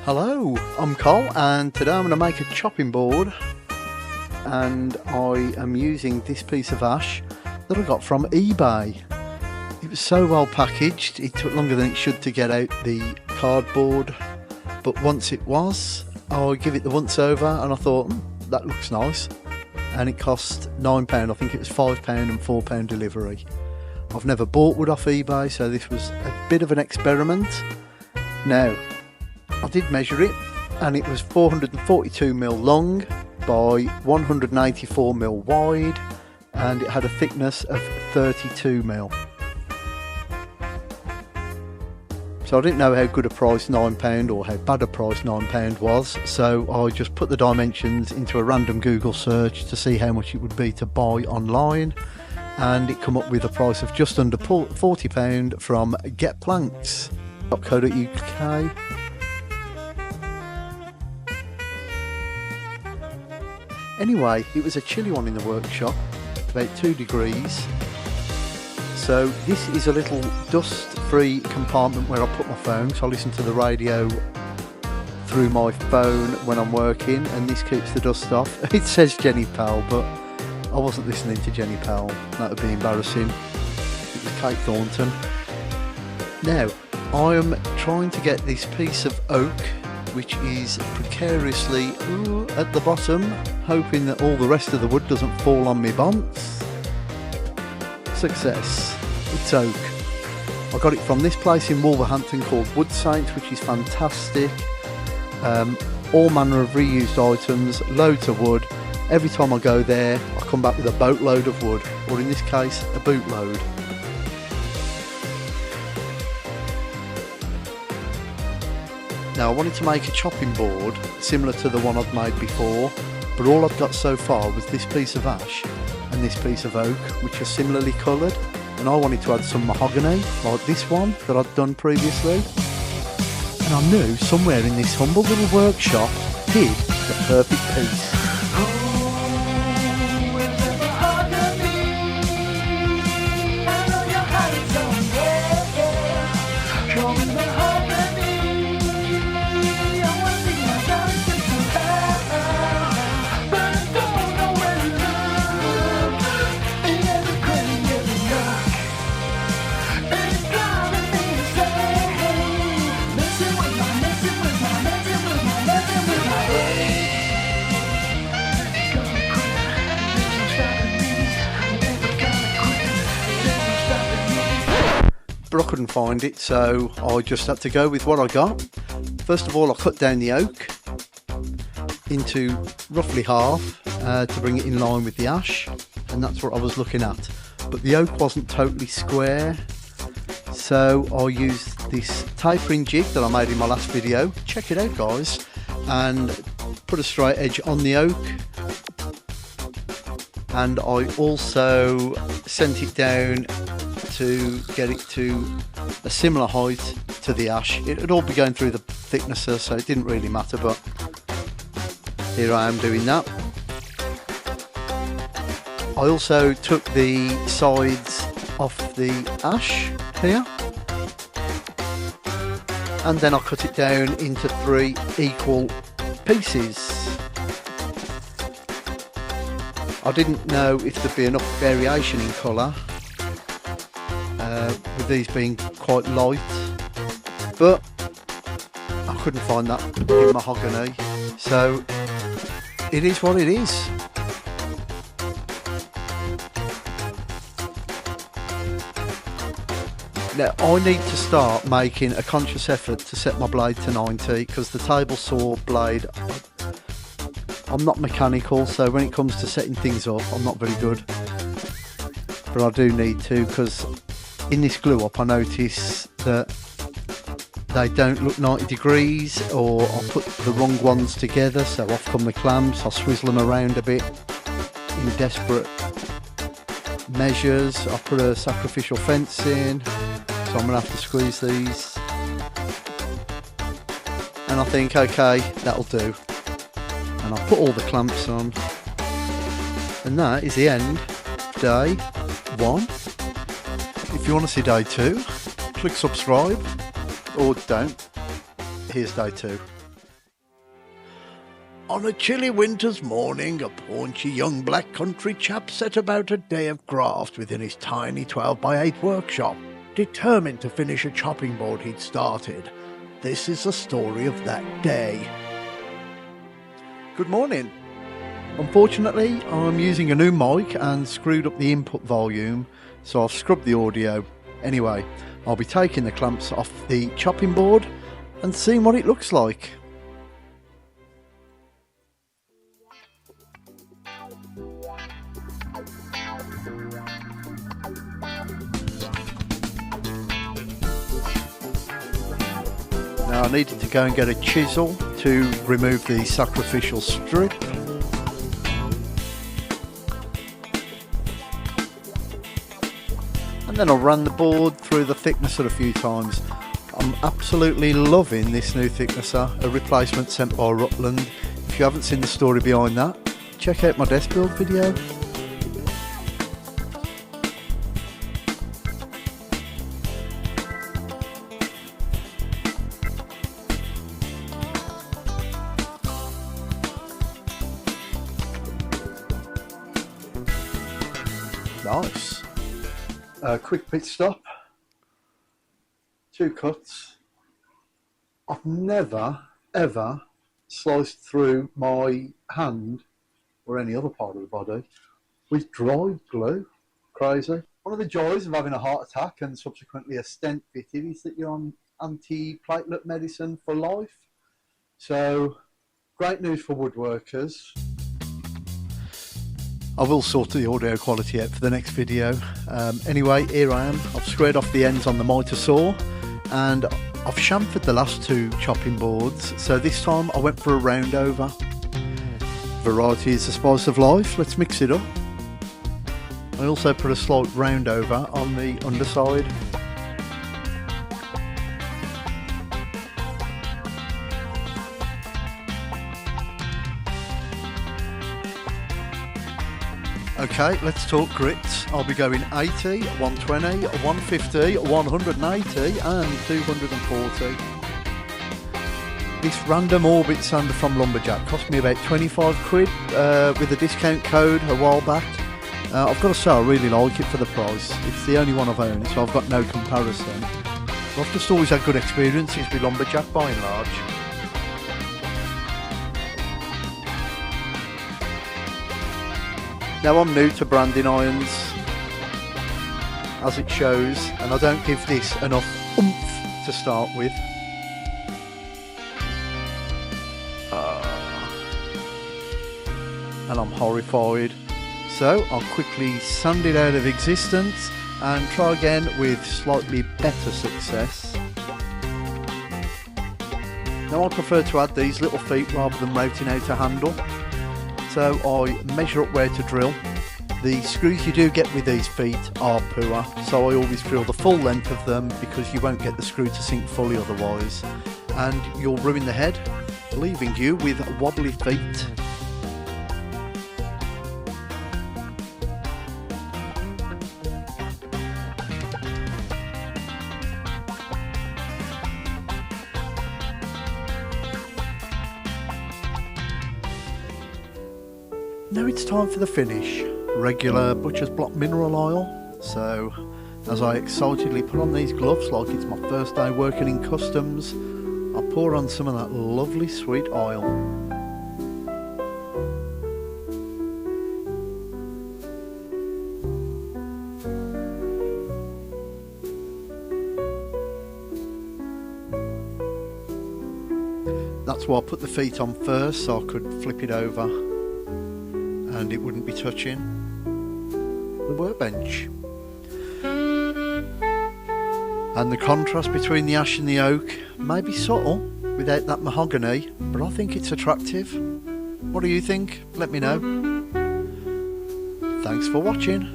Hello, I'm Cole and today I'm going to make a chopping board, and I am using this piece of ash that I got from eBay. It was so well packaged, it took longer than it should to get out the cardboard, but once it was, I give it the once over and I thought, that looks nice, and it cost £9, I think it was £5 and £4 delivery. I've never bought wood off eBay, so this was a bit of an experiment. Now, I did measure it and it was 442mm long by 184mm wide, and it had a thickness of 32mm. So I didn't know how good a price £9 or how bad a price £9 was, so I just put the dimensions into a random Google search to see how much it would be to buy online, and it come up with a price of just under £40 from getplanks.co.uk. Anyway, it was a chilly one in the workshop, about 2 degrees. So this is a little dust-free compartment where I put my phone, so I listen to the radio through my phone when I'm working, and this keeps the dust off. It says Jenny Powell, but I wasn't listening to Jenny Powell, that would be embarrassing. It was Kate Thornton. Now, I am trying to get this piece of oak, which is precariously at the bottom, hoping that all the rest of the wood doesn't fall on me bonds. Success. It's oak. I got it from this place in Wolverhampton called Wood Saint, which is fantastic. All manner of reused items, loads of wood. Every time I go there, I come back with a boatload of wood, or in this case, a bootload. Now, I wanted to make a chopping board similar to the one I've made before, but all I've got so far was this piece of ash and this piece of oak, which are similarly coloured, and I wanted to add some mahogany like this one that I'd done previously, and I knew somewhere in this humble little workshop hid the perfect piece. But I couldn't find it, so I just had to go with what I got. First of all, I cut down the oak into roughly half to bring it in line with the ash, and that's what I was looking at. But the oak wasn't totally square, so I used this tapering jig that I made in my last video. Check it out, guys, and put a straight edge on the oak. And I also sent it down to get it to a similar height to the ash. It would all be going through the thicknesser, so it didn't really matter, but here I am doing that. I also took the sides off the ash here, and then I cut it down into 3 equal pieces. I didn't know if there'd be enough variation in colour, with these being quite light, but I couldn't find that in mahogany, so it is what it is. Now, I need to start making a conscious effort to set my blade to 90, because the table saw blade, I'm not mechanical, so when it comes to setting things up, I'm not very good. But I do need to, because in this glue up I notice that they don't look 90 degrees, or I put the wrong ones together, so off come the clamps. I swizzle them around a bit in desperate measures. I put a sacrificial fence in, so I'm going to have to squeeze these, and I think, okay, that'll do, and I put all the clamps on, and that is the end of day 1. If you want to see day 2, click subscribe, or don't. Here's day 2. On a chilly winter's morning, a paunchy young black country chap set about a day of graft within his tiny 12x8 workshop, determined to finish a chopping board he'd started. This is the story of that day. Good morning. Unfortunately, I'm using a new mic and screwed up the input volume, so I've scrubbed the audio. Anyway, I'll be taking the clamps off the chopping board and seeing what it looks like. Now I needed to go and get a chisel to remove the sacrificial strip. And then I ran the board through the thicknesser a few times. I'm absolutely loving this new thicknesser, a replacement sent by Rutland. If you haven't seen the story behind that, check out my desk build video. Nice. Quick pit stop. 2 cuts. I've never ever sliced through my hand or any other part of the body with dry glue. Crazy. One of the joys of having a heart attack and subsequently a stent fitted is that you're on anti-platelet medicine for life. So great news for woodworkers. I will sort the audio quality out for the next video. Anyway, here I am. I've squared off the ends on the mitre saw and I've chamfered the last 2 chopping boards. So this time I went for a round over. Variety is the spice of life. Let's mix it up. I also put a slight round over on the underside. Okay, let's talk grits. I'll be going 80, 120, 150, 180 and 240. This random orbit sander from Lumberjack cost me about 25 quid with a discount code a while back. I've got to say I really like it for the price. It's the only one I've owned, so I've got no comparison. But I've just always had good experiences with Lumberjack by and large. Now I'm new to branding irons, as it shows, and I don't give this enough oomph to start with. And I'm horrified. So I'll quickly sand it out of existence and try again with slightly better success. Now I prefer to add these little feet rather than routing out a handle. So I measure up where to drill. The screws you do get with these feet are poor, so I always drill the full length of them because you won't get the screw to sink fully otherwise, and you'll ruin the head, leaving you with wobbly feet. Now it's time for the finish. Regular butcher's block mineral oil. So as I excitedly put on these gloves like it's my first day working in customs, I pour on some of that lovely sweet oil. That's why I put the feet on first, so I could flip it over and it wouldn't be touching the workbench. And the contrast between the ash and the oak may be subtle without that mahogany, but I think it's attractive. What do you think? Let me know. Thanks for watching.